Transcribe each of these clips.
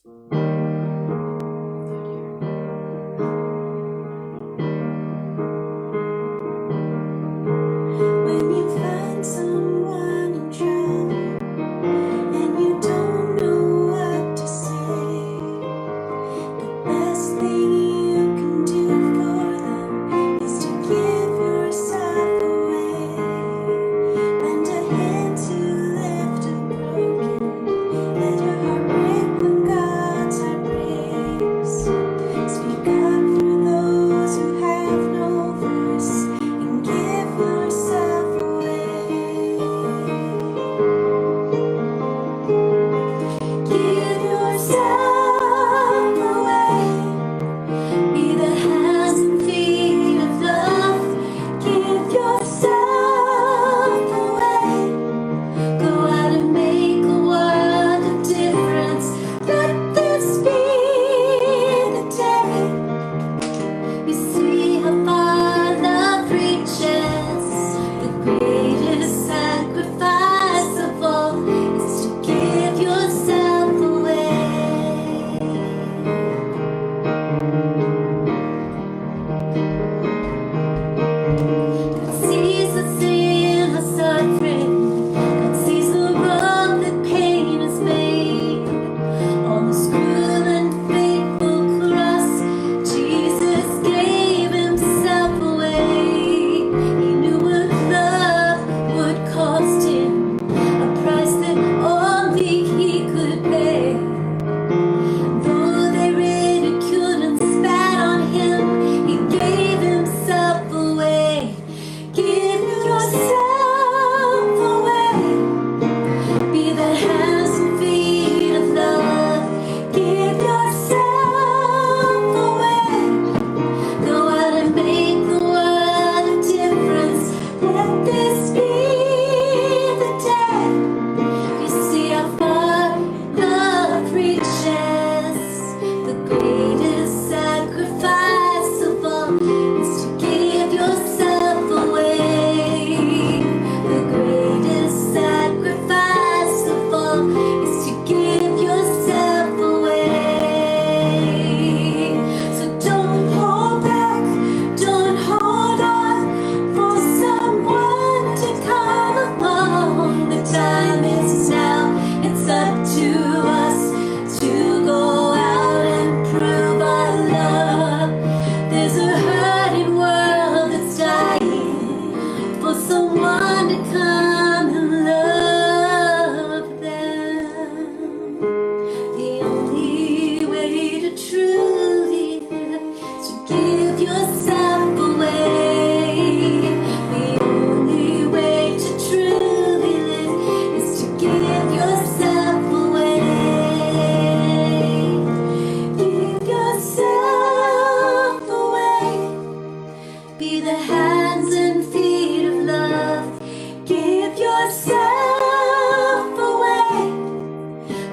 When you find someone in trouble and you don't know what to say, the best thing you can do for them is to give yourself away. Lend a hand to lift a broken, let your heart break when God's heart breaks. Speak up for those who have no voice and give yourself away. Give yourself away. Be the hands and feet of love. Give yourself away. Go out and make a world of difference. Let this be the day you see how far love reaches. The greatest sacrifice of all is to give yourself away. God sees the sin, the suffering. God sees the wrong that pain has made. On the cruel and faithful cross, Jesus gave himself away. He knew what love would cost him, a price that only he could pay. Though they ridiculed and spat on him, he gave himself away. Give yourself away. Be the hands and feet of love. Give yourself away. Go out and make the world a difference. Let this be the day you see how far love reaches. The greatest sacrifice of all is to give yourself away. The greatest sacrifice of all is to give yourself away. So don't hold back, don't hold on for someone to come along. The time is now, it's up to us to go out and prove our love. There's a hurting world that's dying for someone to come and love them. The only way to truly live is to give yourself away. The only way to truly live is to give yourself away. Give yourself away. Be the hands and feet of love. Give yourself away.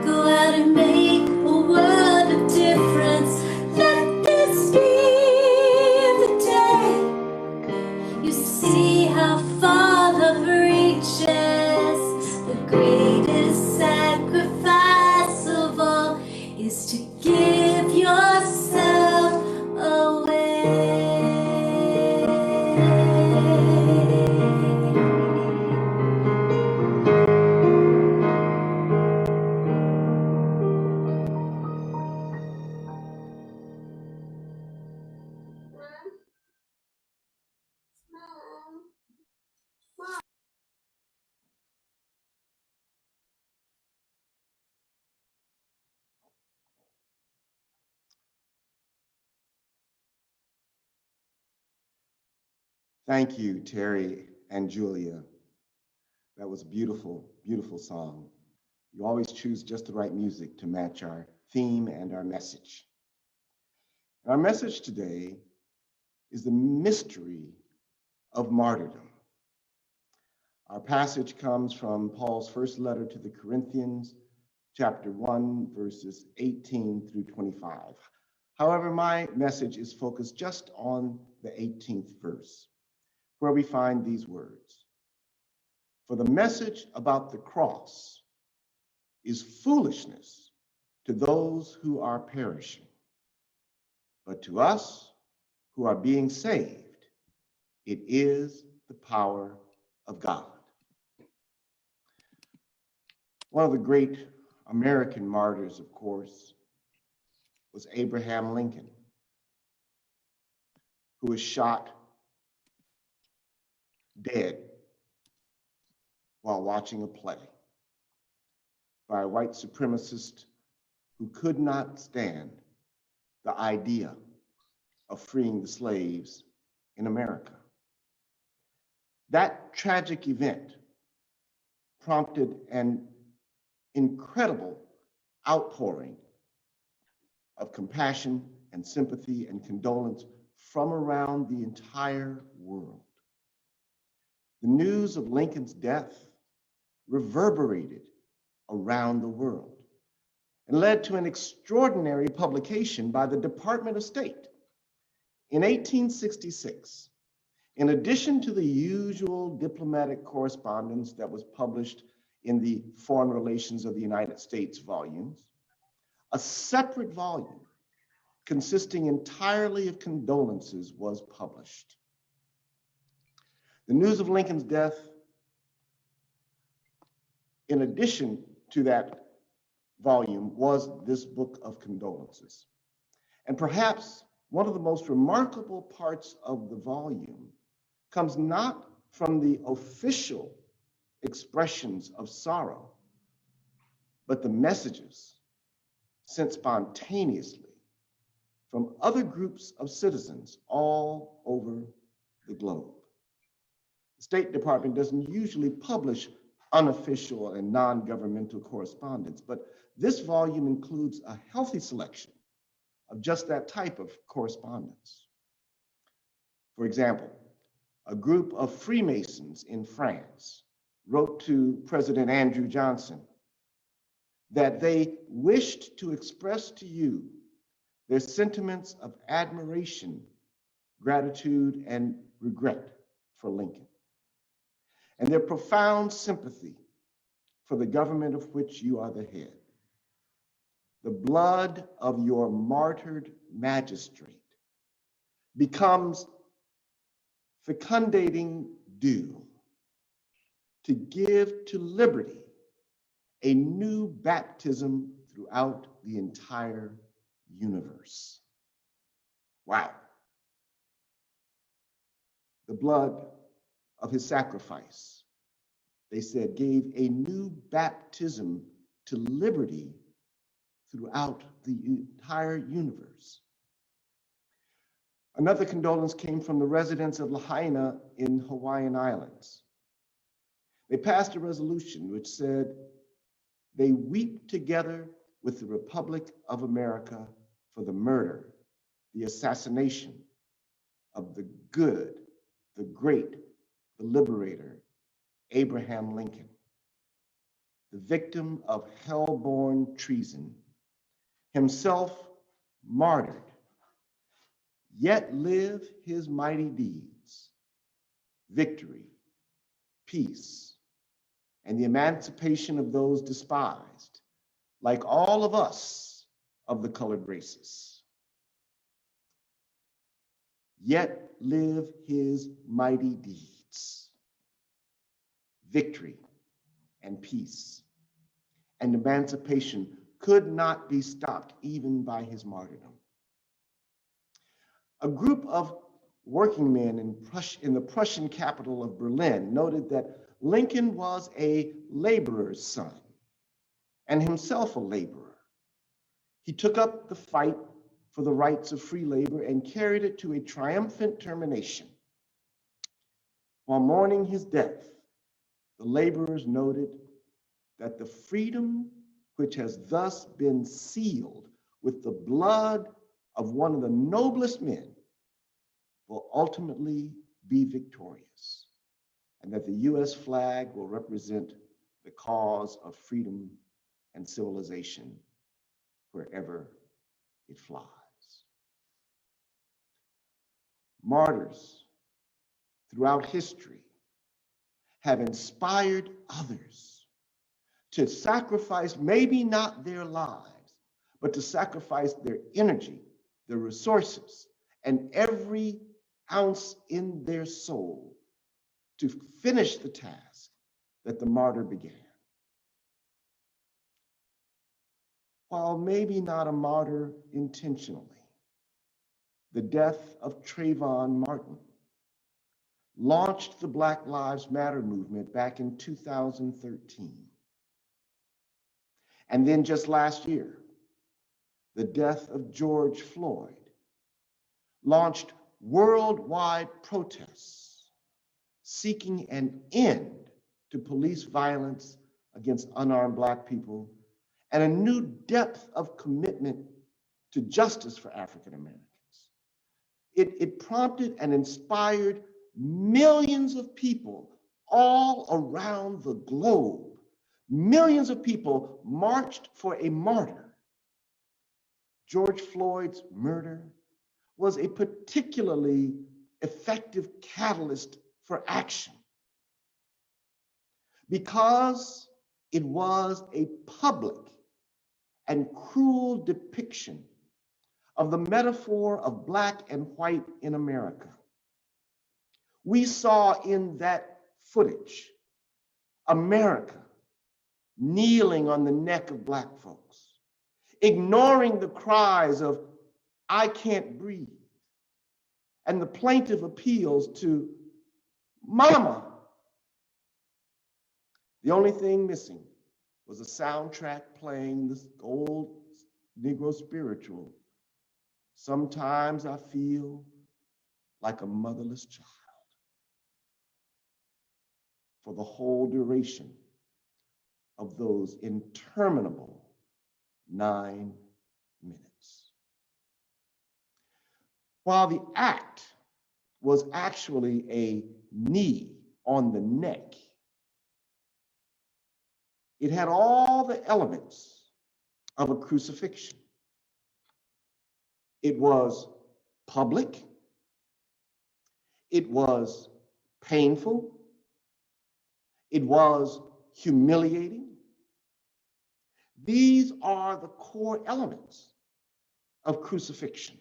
Go out and make a world of difference. Let this be the day you see how far love reaches. The greatest sacrifice of all is to give yourself away. Thank you, Terry and Julia. That was a beautiful, beautiful song. You always choose just the right music to match our theme and our message. And our message today is the mystery of martyrdom. Our passage comes from Paul's first letter to the Corinthians, chapter 1, verses 18 through 25. However, my message is focused just on the 18th verse, where we find these words. For the message about the cross is foolishness to those who are perishing, but to us who are being saved, it is the power of God. One of the great American martyrs, of course, was Abraham Lincoln, who was shot dead while watching a play by a white supremacist who could not stand the idea of freeing the slaves in America. That tragic event prompted an incredible outpouring of compassion and sympathy and condolence from around the entire world. The news of Lincoln's death reverberated around the world and led to an extraordinary publication by the Department of State. In 1866, in addition to the usual diplomatic correspondence that was published in the Foreign Relations of the United States volumes, a separate volume consisting entirely of condolences was published. The news of Lincoln's death, in addition to that volume, was this book of condolences. And perhaps one of the most remarkable parts of the volume comes not from the official expressions of sorrow, but the messages sent spontaneously from other groups of citizens all over the globe. The State Department doesn't usually publish unofficial and non-governmental correspondence, but this volume includes a healthy selection of just that type of correspondence. For example, a group of Freemasons in France wrote to President Andrew Johnson that they wished to express to you their sentiments of admiration, gratitude, and regret for Lincoln, and their profound sympathy for the government of which you are the head. The blood of your martyred magistrate becomes fecundating dew to give to liberty a new baptism throughout the entire universe. Wow. The blood of his sacrifice, they said, gave a new baptism to liberty throughout the entire universe. Another condolence came from the residents of Lahaina in Hawaiian Islands. They passed a resolution which said, they weep together with the Republic of America for the murder, the assassination of the good, the great, the liberator, Abraham Lincoln, the victim of hell-born treason, himself martyred, yet live his mighty deeds, victory, peace, and the emancipation of those despised, like all of us of the colored races. Yet live his mighty deeds, victory and peace, and emancipation could not be stopped even by his martyrdom. A group of working men in the Prussian capital of Berlin noted that Lincoln was a laborer's son and himself a laborer. He took up the fight for the rights of free labor and carried it to a triumphant termination. While mourning his death, the laborers noted that the freedom which has thus been sealed with the blood of one of the noblest men will ultimately be victorious, and that the US flag will represent the cause of freedom and civilization wherever it flies. Martyrs throughout history have inspired others to sacrifice maybe not their lives, but to sacrifice their energy, their resources, and every ounce in their soul to finish the task that the martyr began. While maybe not a martyr intentionally, the death of Trayvon Martin launched the Black Lives Matter movement back in 2013. And then just last year, the death of George Floyd launched worldwide protests seeking an end to police violence against unarmed Black people and a new depth of commitment to justice for African Americans. It prompted and inspired millions of people all around the globe. Millions of people marched for a martyr. George Floyd's murder was a particularly effective catalyst for action because it was a public and cruel depiction of the metaphor of Black and white in America. We saw in that footage America kneeling on the neck of Black folks, ignoring the cries of, "I can't breathe," and the plaintive appeals to, "Mama." The only thing missing was a soundtrack playing this old Negro spiritual, "Sometimes I feel like a motherless child," for the whole duration of those interminable 9 minutes. While the act was actually a knee on the neck, it had all the elements of a crucifixion. It was public, it was painful, it was humiliating. These are the core elements of crucifixion.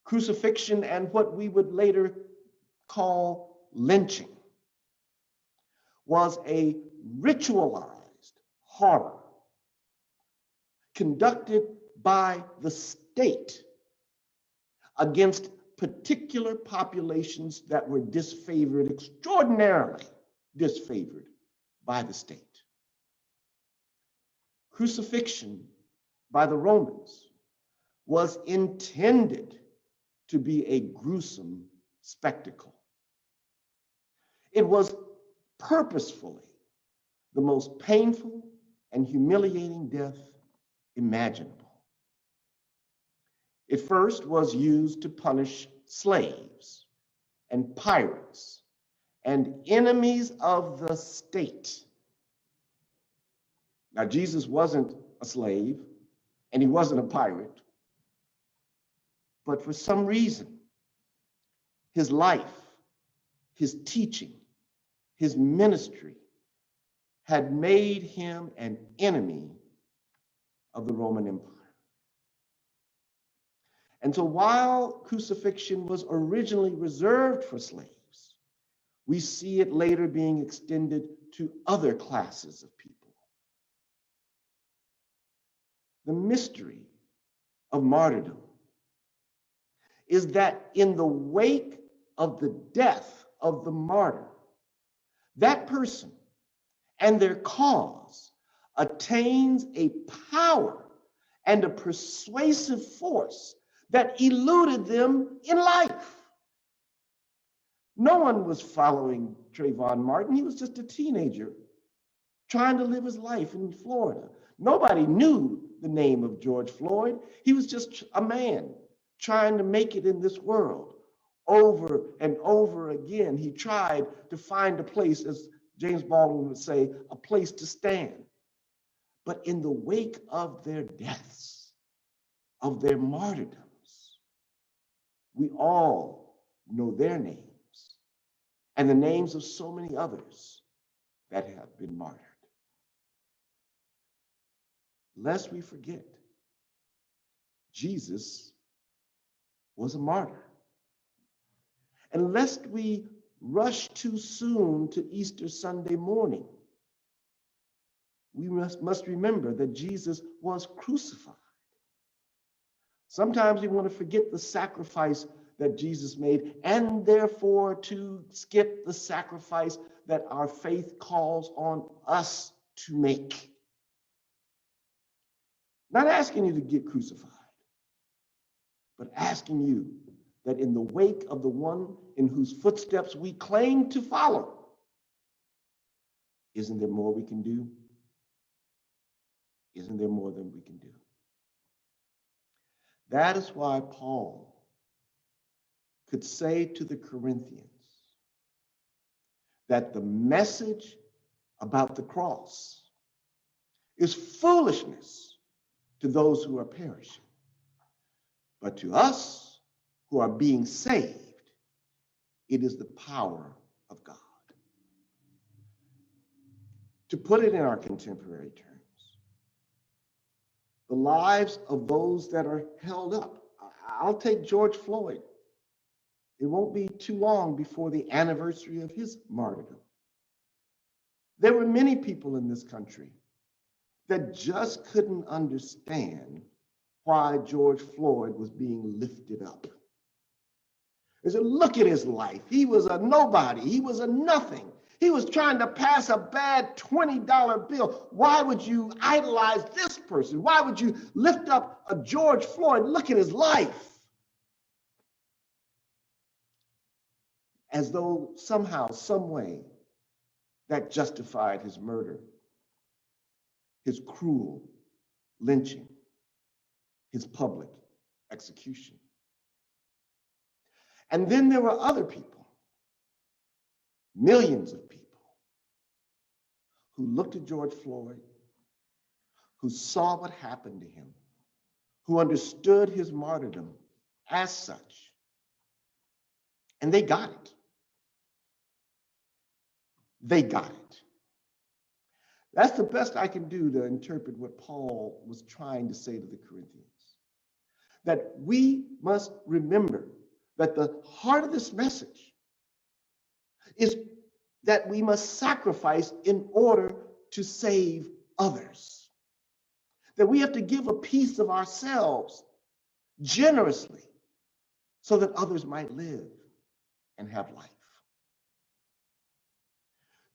Crucifixion and what we would later call lynching was a ritualized horror conducted by the state against particular populations that were disfavored, extraordinarily disfavored by the state. Crucifixion by the Romans was intended to be a gruesome spectacle. It was purposefully the most painful and humiliating death imaginable. It first was used to punish slaves and pirates and enemies of the state. Now, Jesus wasn't a slave and he wasn't a pirate, but for some reason, his life, his teaching, his ministry had made him an enemy of the Roman Empire. And so while crucifixion was originally reserved for slaves, we see it later being extended to other classes of people. The mystery of martyrdom is that in the wake of the death of the martyr, that person and their cause attains a power and a persuasive force that eluded them in life. No one was following Trayvon Martin. He was just a teenager trying to live his life in Florida. Nobody knew the name of George Floyd. He was just a man trying to make it in this world. Over and over again, he tried to find a place, as James Baldwin would say, a place to stand. But in the wake of their deaths, of their martyrdoms, we all know their names and the names of so many others that have been martyred. lest we forget, Jesus was a martyr. And lest we rush too soon to Easter Sunday morning, we must remember that Jesus was crucified. Sometimes we want to forget the sacrifice that Jesus made, and therefore to skip the sacrifice that our faith calls on us to make. Not asking you to get crucified, but asking you that in the wake of the one in whose footsteps we claim to follow, isn't there more we can do? Isn't there more than we can do? That is why Paul could say to the Corinthians that the message about the cross is foolishness to those who are perishing, but to us who are being saved, it is the power of God. To put it in our contemporary terms, the lives of those that are held up. I'll take George Floyd. It won't be too long before the anniversary of his martyrdom. There were many people in this country that just couldn't understand why George Floyd was being lifted up. They said, look at his life. He was a nobody. He was a nothing. He was trying to pass a bad $20 bill. Why would you idolize this person? Why would you lift up a George Floyd? Look at his life. As though somehow, some way, that justified his murder, his cruel lynching, his public execution. And then there were other people, millions of people, who looked at George Floyd, who saw what happened to him, who understood his martyrdom as such, and they got it. They got it. That's the best I can do to interpret what Paul was trying to say to the Corinthians. That we must remember that the heart of this message is that we must sacrifice in order to save others. That we have to give a piece of ourselves generously so that others might live and have life.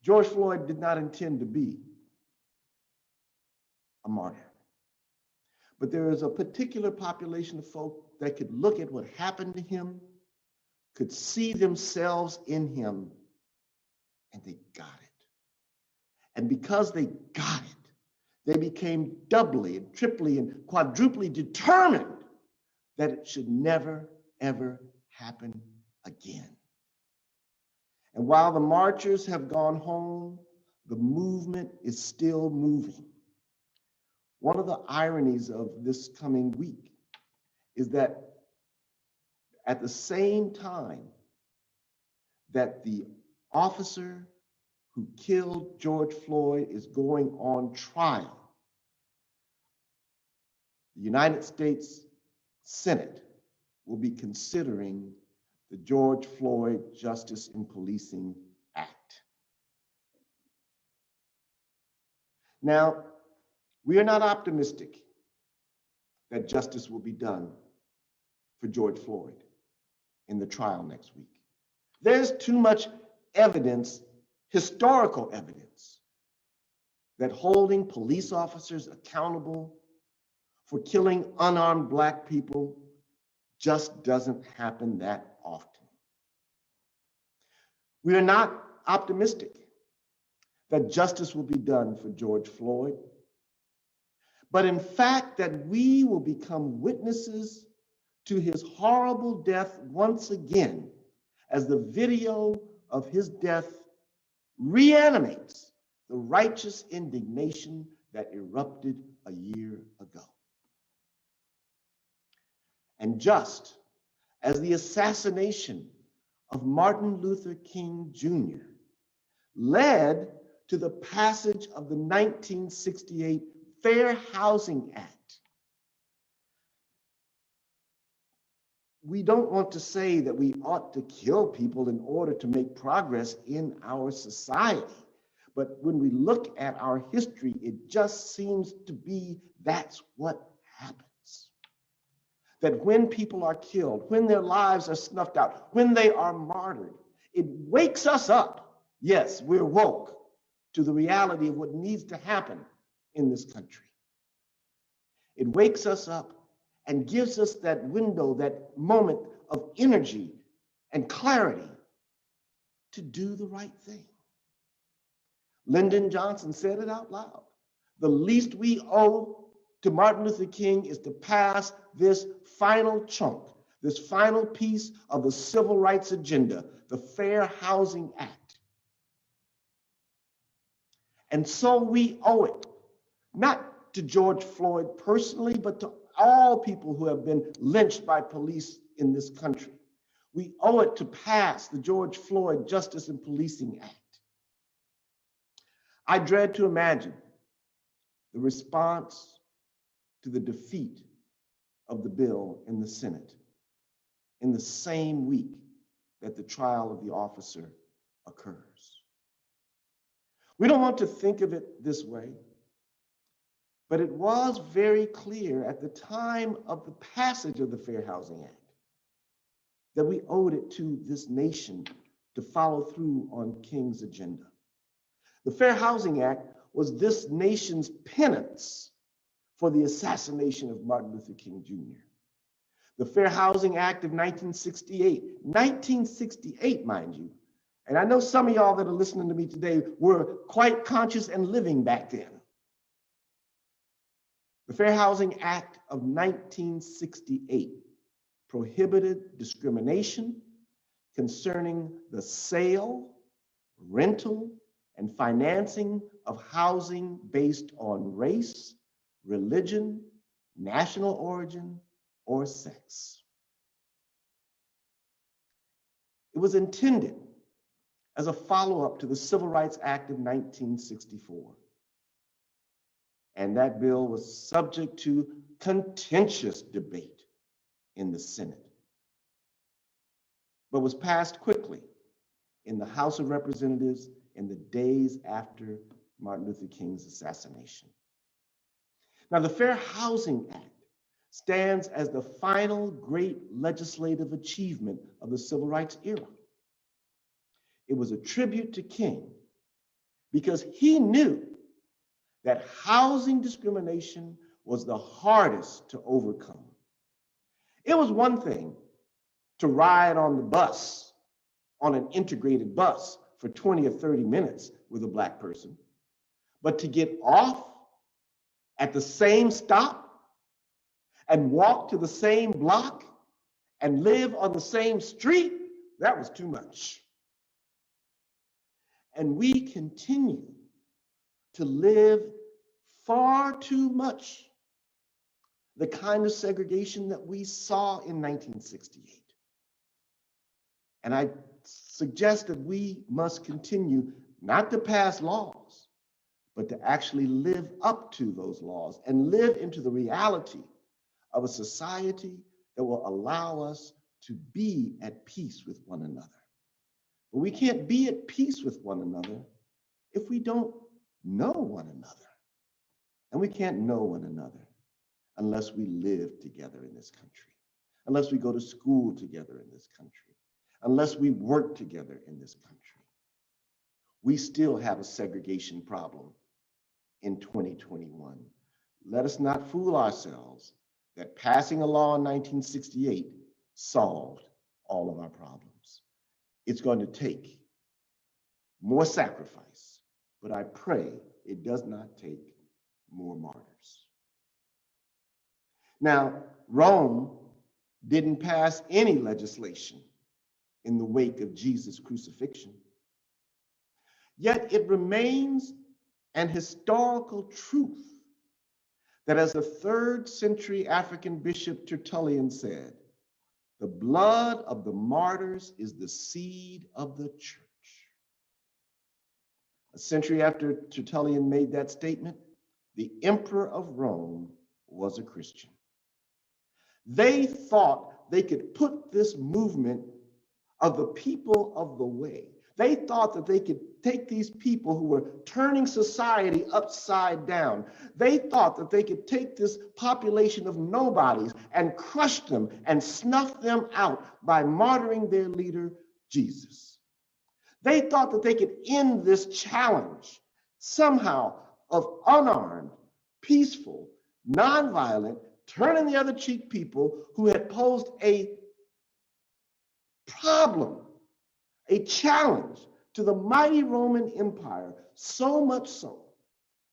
George Floyd did not intend to be a martyr. But there is a particular population of folk that could look at what happened to him, could see themselves in him, and they got it. And because they got it, they became doubly and triply and quadruply determined that it should never, ever happen again. And while the marchers have gone home, the movement is still moving. One of the ironies of this coming week is that at the same time that the officer who killed George Floyd is going on trial, the United States Senate will be considering the George Floyd Justice in Policing Act. Now, we are not optimistic that justice will be done for George Floyd in the trial next week. There's too much evidence, historical evidence, that holding police officers accountable for killing unarmed Black people just doesn't happen that often. We are not optimistic that justice will be done for George Floyd, but in fact that we will become witnesses to his horrible death once again as the video of his death reanimates the righteous indignation that erupted a year ago. And just as the assassination of Martin Luther King Jr. led to the passage of the 1968 Fair Housing Act. We don't want to say that we ought to kill people in order to make progress in our society. But when we look at our history, it just seems to be that's what happens. That when people are killed, when their lives are snuffed out, when they are martyred, it wakes us up. Yes, we're woke to the reality of what needs to happen in this country. It wakes us up and gives us that window, that moment of energy and clarity to do the right thing. Lyndon Johnson said it out loud. The least we owe to Martin Luther King is to pass this final chunk, this final piece of the civil rights agenda, the Fair Housing Act. And so we owe it, not to George Floyd personally, but to all people who have been lynched by police in this country. We owe it to pass the George Floyd Justice and Policing Act. I dread to imagine the response to the defeat of the bill in the Senate in the same week that the trial of the officer occurs. We don't want to think of it this way, but it was very clear at the time of the passage of the Fair Housing Act that we owed it to this nation to follow through on King's agenda. The Fair Housing Act was this nation's penance for the assassination of Martin Luther King Jr. The Fair Housing Act of 1968, mind you, and I know some of y'all that are listening to me today were quite conscious and living back then. The Fair Housing Act of 1968 prohibited discrimination concerning the sale, rental, and financing of housing based on race, religion, national origin, or sex. It was intended as a follow-up to the Civil Rights Act of 1964. And that bill was subject to contentious debate in the Senate, but was passed quickly in the House of Representatives in the days after Martin Luther King's assassination. Now, the Fair Housing Act stands as the final great legislative achievement of the Civil Rights era. It was a tribute to King because he knew that housing discrimination was the hardest to overcome. It was one thing to ride on the bus, on an integrated bus for 20 or 30 minutes with a Black person, but to get off at the same stop and walk to the same block and live on the same street, that was too much. And we continue to live far too much the kind of segregation that we saw in 1968. And I suggest that we must continue not to pass laws, but to actually live up to those laws and live into the reality of a society that will allow us to be at peace with one another. But we can't be at peace with one another if we don't know one another. And we can't know one another unless we live together in this country, unless we go to school together in this country, unless we work together in this country. We still have a segregation problem in 2021. Let us not fool ourselves that passing a law in 1968 solved all of our problems. It's going to take more sacrifice, but I pray it does not take more martyrs. Now, Rome didn't pass any legislation in the wake of Jesus' crucifixion, yet it remains an historical truth that, as the 3rd century African bishop Tertullian said, the blood of the martyrs is the seed of the church. A century after Tertullian made that statement, the emperor of Rome was a Christian. They thought they could put this movement of the people of the way. They thought that they could take these people who were turning society upside down. They thought that they could take this population of nobodies and crush them and snuff them out by martyring their leader, Jesus. They thought that they could end this challenge somehow of unarmed, peaceful, nonviolent, turning the other cheek people who had posed a problem, a challenge to the mighty Roman Empire, so much so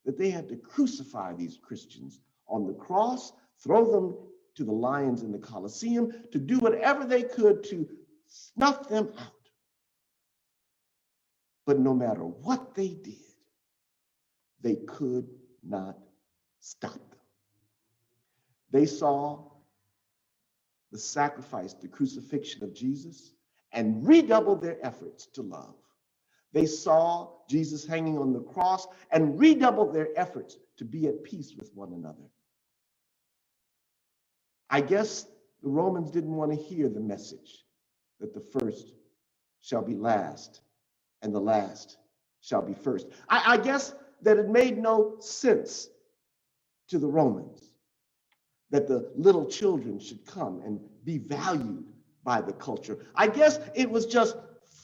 that they had to crucify these Christians on the cross, throw them to the lions in the Colosseum, to do whatever they could to snuff them out. But no matter what they did, they could not stop them. They saw the sacrifice, the crucifixion of Jesus, and redoubled their efforts to love. They saw Jesus hanging on the cross and redoubled their efforts to be at peace with one another. I guess the Romans didn't want to hear the message that the first shall be last and the last shall be first. I guess that it made no sense to the Romans that the little children should come and be valued by the culture. I guess it was just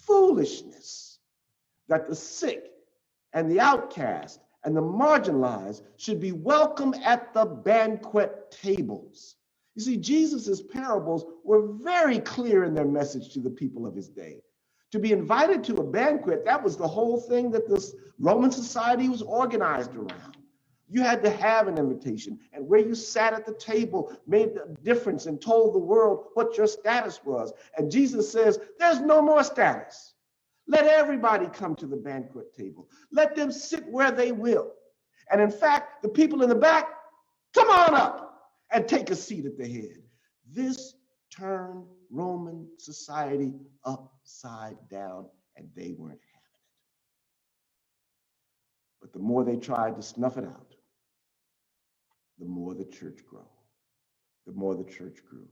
foolishness that the sick and the outcast and the marginalized should be welcome at the banquet tables. You see, Jesus's parables were very clear in their message to the people of his day. To be invited to a banquet, that was the whole thing that this Roman society was organized around. You had to have an invitation, and where you sat at the table made a difference and told the world what your status was. And Jesus says, there's no more status. Let everybody come to the banquet table. Let them sit where they will. And in fact, the people in the back, come on up and take a seat at the head. This turned Roman society upside down, and they weren't having it. But the more they tried to snuff it out, the more the church grew. The more the church grew.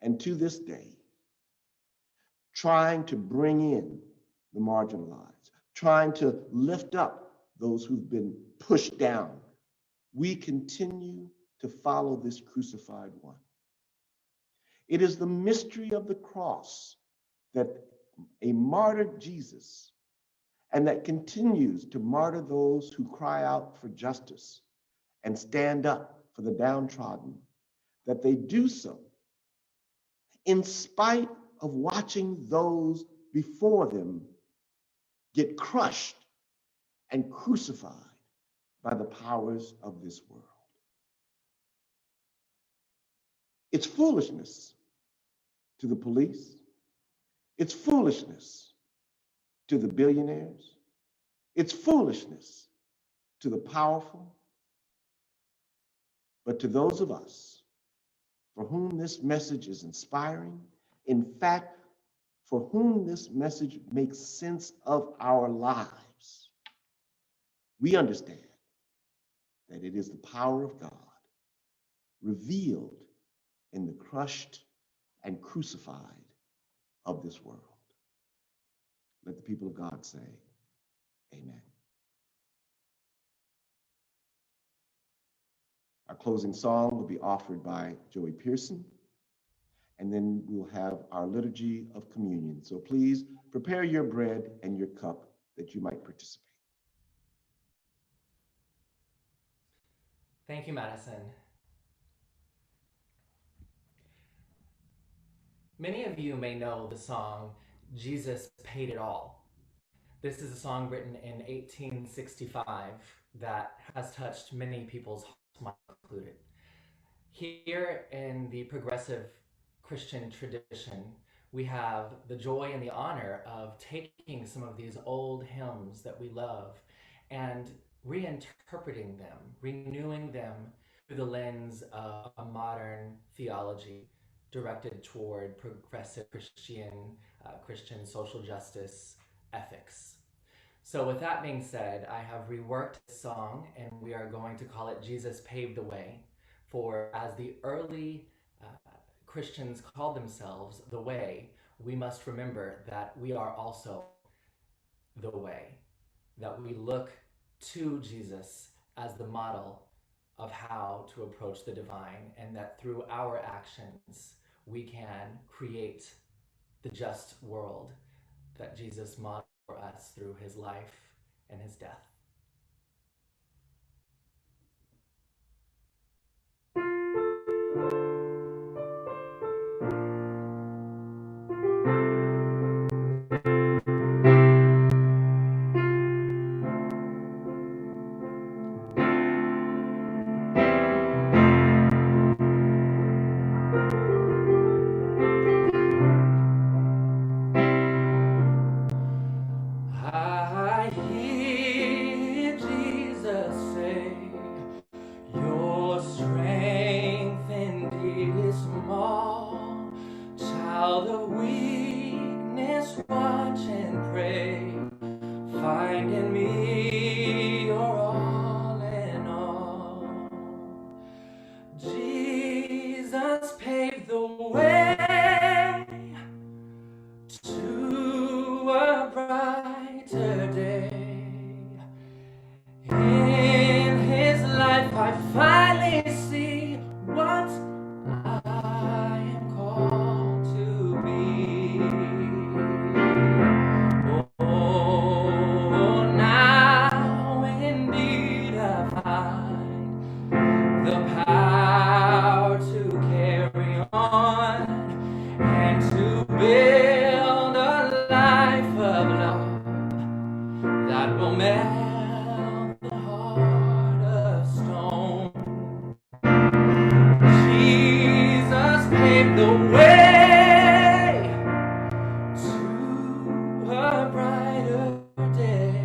And to this day, trying to bring in the marginalized, trying to lift up those who've been pushed down, we continue to follow this crucified one. It is the mystery of the cross that a martyred Jesus, and that continues to martyr those who cry out for justice and stand up for the downtrodden, that they do so in spite of watching those before them get crushed and crucified by the powers of this world. It's foolishness to the police. It's foolishness to the billionaires. It's foolishness to the powerful. But to those of us for whom this message is inspiring, in fact, for whom this message makes sense of our lives, we understand that it is the power of God revealed in the crushed and crucified of this world. Let the people of God say, amen. Our closing song will be offered by Joey Pearson, and then we'll have our liturgy of communion. So please prepare your bread and your cup that you might participate. Thank you, Madison. Many of you may know the song, Jesus Paid It All. This is a song written in 1865 that has touched many people's hearts, included. Here in the progressive Christian tradition, we have the joy and the honor of taking some of these old hymns that we love and reinterpreting them, renewing them through the lens of a modern theology directed toward progressive Christian social justice ethics. So with that being said, I have reworked this song and we are going to call it Jesus Paved the Way. For as the early Christians called themselves the Way, we must remember that we are also the way, that we look to Jesus as the model of how to approach the divine, and that through our actions we can create the just world that Jesus modeled for us through his life and his death. I hear Jesus say, your strength indeed is small. Child of weakness, watch and pray. Find in me your all in all. Jesus paved the way to a brighter day. In his life I finally see what I am called to be. Oh, now indeed I find the power to carry on and to build a life of love that will melt the heart of stone. Jesus paved the way to a brighter day.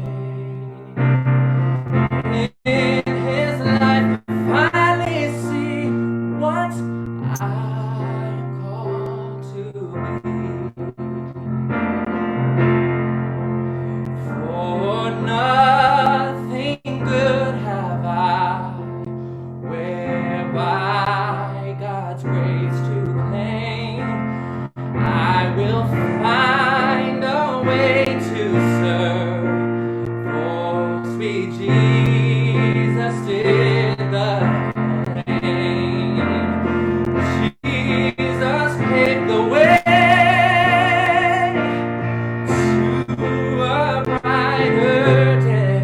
In his life, I finally see what I am called to be. For nothing good have I, whereby God's grace to claim. I will find a way to serve, for sweet Jesus did the same. Jesus paved the way to a brighter day.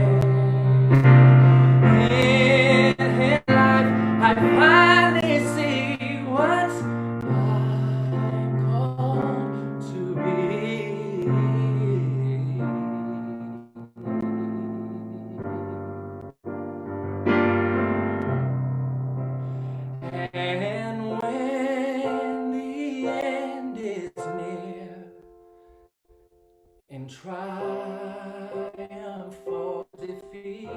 In his life, I finally see what I'm called to be. And when the end is near, in triumph or defeat,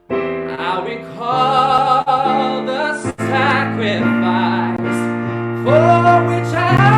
I'll recall the sacrifice for which I